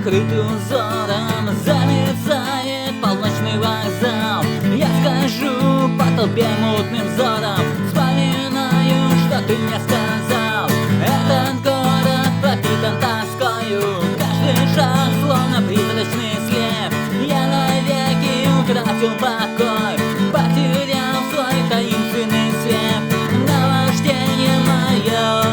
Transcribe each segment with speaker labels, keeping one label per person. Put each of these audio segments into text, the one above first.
Speaker 1: закрытый узором замерцает полночный вокзал. Я скольжу по толпе мутным взором, вспоминаю, что ты мне сказал. Этот город пропитан тоскою, каждый шаг словно призрачный след. Я навеки утратил покой, потерял свой таинственный свет. Наваждение мое,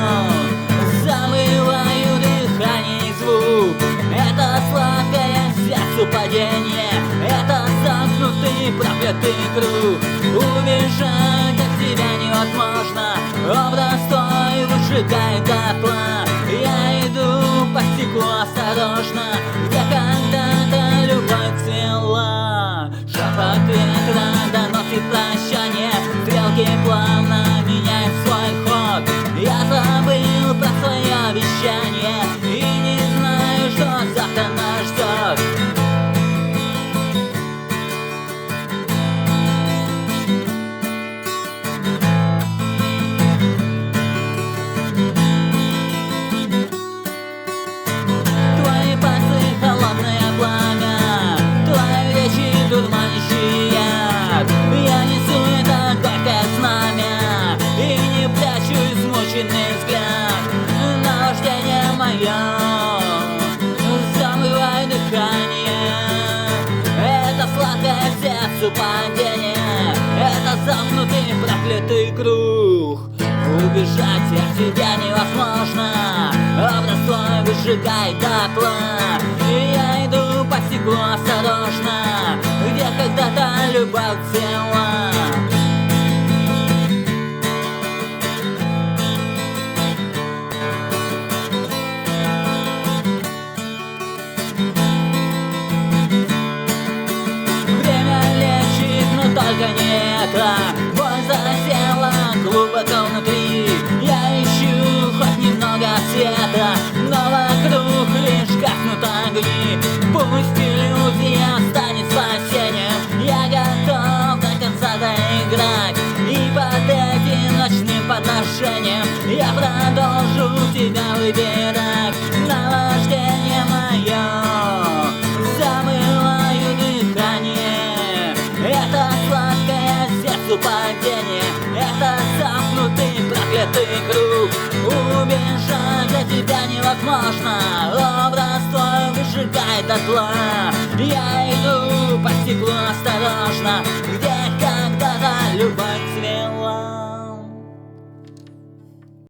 Speaker 1: забываю дыхание и звук. Это сладкое сердцу падение, это замкнутый проклятый круг. Убежать от тебя невозможно, образ твой выжигает дотла. Я иду по стеклу осторожно, где когда-то любовь цвела. Шепот ветра доносит прощание, стрелки плавно меняют свой ход. Я забыл про свои обещания и не знаю, что завтра нас ждет. Твои пальцы холодное пламя, твои речи дурманящий яд. Я несу это горькое знамя и не прячу измученный взгляд. Наваждение мое, забывай дыхание. Это сладкое сердцу падение, это замкнутый проклятый круг. Убежать от тебя невозможно, образ твой выжигает дотла. Я иду по стеклу осторожно, где когда-то любовь цвела. Время лечит, но только не это. Боль засела глубоко внутри. Я ищу хоть немного света, но вокруг лишь гаснут огни. Пусть иллюзия станет спасением, я готов до конца доиграть. И под этим ночным подношением я продолжу тебя выбирать. Наваждение мое, забываю дыхание. Это сладкое сердцу падение, это замкнутый проклятый круг. Убежать от тебя невозможно, образ твой выжигает дотла. Я иду по стеклу осторожно, где когда-то любовь